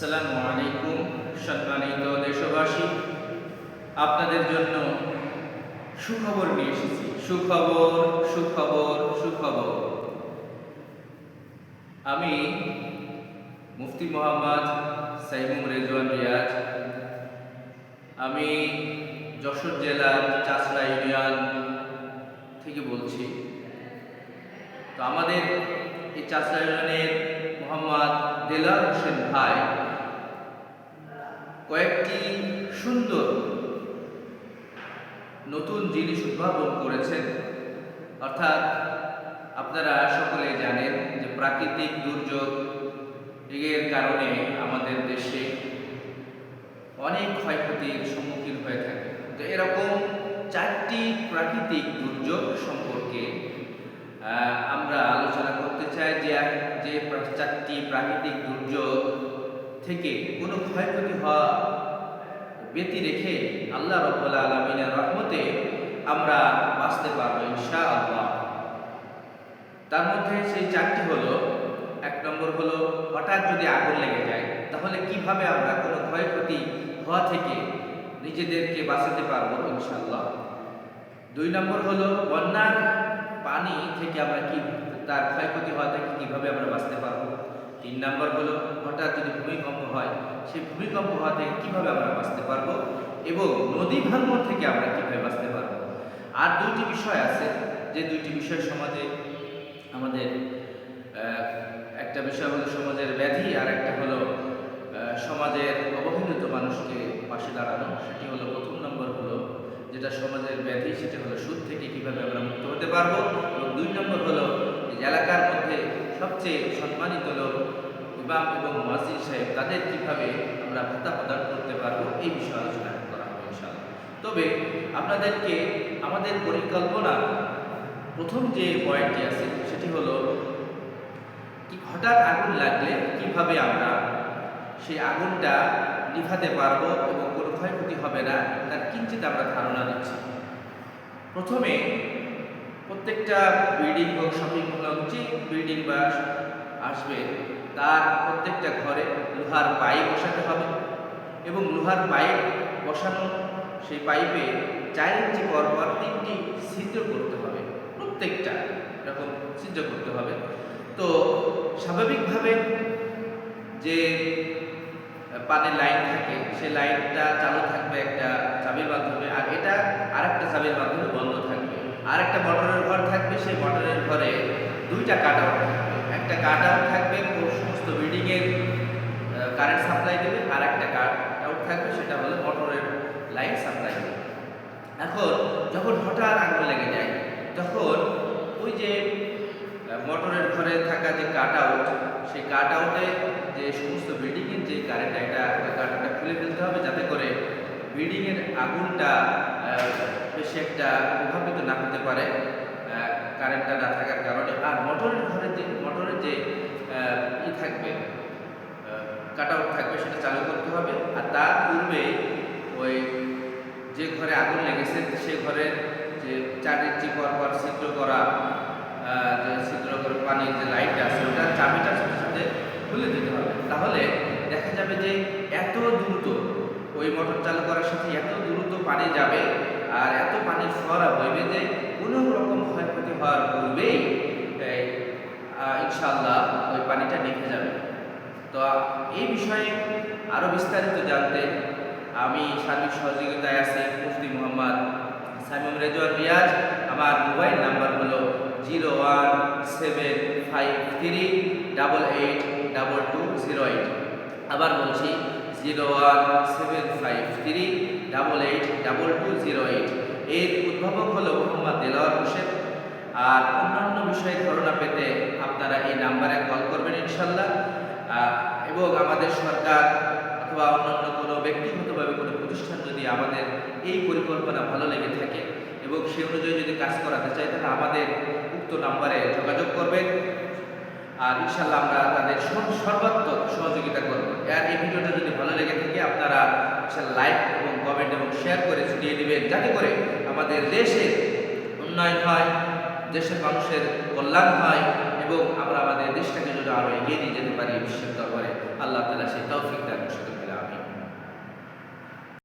আসসালামু আলাইকুম সম্মানিত দেশবাসী, আপনাদের জন্য সুখবর নিয়ে এসেছি। সুখবর, সুখবর, সুখবর। আমি মুফতি মোহাম্মদ সাইমুম রেজওয়ান রিয়াজ। আমি যশোর জেলার চাষড়া ইউনিয়ন থেকে বলছি। তো আমাদের এই চাষড়া ইউনিয়নের মোহাম্মদ দেলার হোসেন ভাই কয়েকটি সুন্দর নতুন জিনিস উদ্ভাবন করেছেন। অর্থাৎ আপনারা সকলে জানেন যে প্রাকৃতিক দুর্যোগ এর কারণে আমাদের দেশে অনেক ক্ষয়ক্ষতির সম্মুখীন হয়ে থাকে। তো এরকম 4টি প্রাকৃতিক দুর্যোগ সম্পর্কে আমরা আলোচনা করতে চাই। যে 4টি প্রাকৃতিক দুর্যোগ থেকে কোনো ক্ষয়ক্ষতি হওয়া ব্যতি রেখে আল্লাহ রাব্বুল আলামিনের রহমতে আমরা বাঁচতে পারবো ইনশাআল্লাহ। তার মধ্যে সেই 4টি হলো, 1 নম্বর হলো হঠাৎ যদি আগুন লেগে যায় তাহলে কিভাবে আমরা কোনো ক্ষয়ক্ষতি হওয়া থেকে নিজেদেরকে বাঁচাতে পারবো ইনশাআল্লাহ। 2 নম্বর হলো বন্যার পানি থেকে আমরা তার ক্ষয়ক্ষতি হওয়া থেকে কিভাবে আমরা বাঁচতে পারবো। 3 নম্বর হলো হঠাৎ যদি ভূমিকম্প হয় সেই ভূমিকম্প হওয়া থেকে কিভাবে আমরা বাঁচতে পারবো এবং নদী ভাঙন থেকে আমরা কিভাবে বাঁচতে পারবো। আর 2টি বিষয় আছে, যে 2টি বিষয় সমাজে আমাদের একটা বিষয় হলো সমাজের ব্যাধি, আর একটা হলো সমাজের অবহেলিত মানুষকে পাশে দাঁড়ানো। সেটি হলো 1 নম্বর হলো যেটা সমাজের ব্যাধি, সেটা হলো সুদ থেকে কিভাবে আমরা মুক্ত হতে পারবো, এবং 2 নম্বর হলো এলাকার মধ্যে সবচেয়ে সম্মানিত লোক ইমাম এবং মুয়াজ্জিন সাহেব, তাদের কিভাবে আমরা ভাতা প্রদান করতে পারবো, এই বিষয়ে আলোচনা করা হবে ইনশাআল্লাহ। তবে আপনাদেরকে আমাদের পরিকল্পনা প্রথম যে পয়েন্টটি আছে সেটি হলো কি হঠাৎ আগুন লাগলে কিভাবে আমরা সেই আগুনটা নিভাতে পারবো এবং কোনো ক্ষয়ক্ষতি হবে না, তার কিঞ্চিত আমরা ধারণা দিচ্ছি। প্রথমে প্রত্যেকটা বিল্ডিং হোক, শপিং মল হোক, যে বিল্ডিং বা আসবে তার প্রত্যেকটা ঘরে লোহার পাইপ বসাতে হবে এবং লোহার পাইপ বসানো সেই পাইপে 4 ইঞ্চি পরপর 3টি ছিদ্র করতে হবে, প্রত্যেকটা এরকম ছিদ্র করতে হবে। তো স্বাভাবিকভাবে যে পানির লাইন থাকে সেই লাইনটা চালু থাকবে একটা চাবির মাধ্যমে, আর এটা আরেকটা চাবির মাধ্যমে বন্ধ থাকবে। আর একটা মোটরের ঘর থাকবে, সেই মোটরের ঘরে 2টা কাট আউট থাকবে। একটা কাট আউট থাকবে সমস্ত বিল্ডিংয়ের কারেন্ট সাপ্লাই দেবে, আর একটা কাট আউট থাকবে সেটা হলো মোটরের লাইন সাপ্লাই দেবে। এখন যখন হঠাৎ আগুন লেগে যায় তখন ওই যে মোটরের ঘরে থাকা যে কাট আউট, সেই কাট আউটে যে সমস্ত বিল্ডিংয়ের যে কারেন্ট, কারেন্টটা খুলে ফেলতে হবে যাতে করে বিল্ডিংয়ের আগুনটা বেশি একটা প্রভাবিত না হতে পারে কারেন্টটা না থাকার কারণে। আর মোটরের যে থাকবে কাট আউট থাকবে সেটা চালু করতে হবে। আর তার পূর্বে ওই যে ঘরে আগুন লেগেছে সে ঘরের যে 4 ইঞ্চি পরপর ছিদ্র করা যে ছিদ্র করে পানির যে লাইটটা আছে ওটার চাবিটা সাথে সাথে খুলে দিতে হবে। তাহলে দেখা যাবে যে এত দ্রুত ওই মোটর চালু করার সাথে এত দ্রুত পানি যাবে আর এত পানি ফোয়ারা বইবে যে কোনো রকম ক্ষয়ক্ষতি হওয়ার পূর্বেই ইনশাআল্লাহ ওই পানিটা নিভে যাবে। তো এই বিষয়ে আরও বিস্তারিত জানতে আমি সার্বিক সহযোগিতায় আছি মুফতি মোহাম্মদ সাইমুম রেজওয়ান রিয়াজ। আমার মোবাইল নাম্বার হলো 01753882208। আবার বলছি 01753882208। এর উদ্ভাবক হলো মোহাম্মদ দেলাওয়ার হোসেন। আর অন্যান্য বিষয়ে ধারণা পেতে আপনারা এই নাম্বারে কল করবেন ইনশাল্লাহ। এবং আমাদের সরকার অথবা অন্যান্য কোনো ব্যক্তিগতভাবে কোনো প্রতিষ্ঠান যদি আমাদের এই পরিকল্পনা ভালো লেগে থাকে এবং সে অনুযায়ী যদি কাজ করাতে চায় তাহলে আমাদের উক্ত নাম্বারে যোগাযোগ করবেন। আর ইনশাল্লাহ আমরা তাদের সর্বাত্মক সহযোগিতা করব। আর এই ভিডিওটা যদি ভালো লেগে থাকে আপনারা লাইক এবং কমেন্ট এবং শেয়ার করে ছড়িয়ে দেবেন যাতে করে আমাদের দেশের উন্নয়ন হয়, দেশের মানুষের কল্যাণ হয় এবং আমরা আমাদের দেশটাকে যদি আরও এগিয়ে নিয়ে যেতে পারি বিশ্বের দরবারে। আল্লাহ তাআলা সেই তৌফিক দান করুন।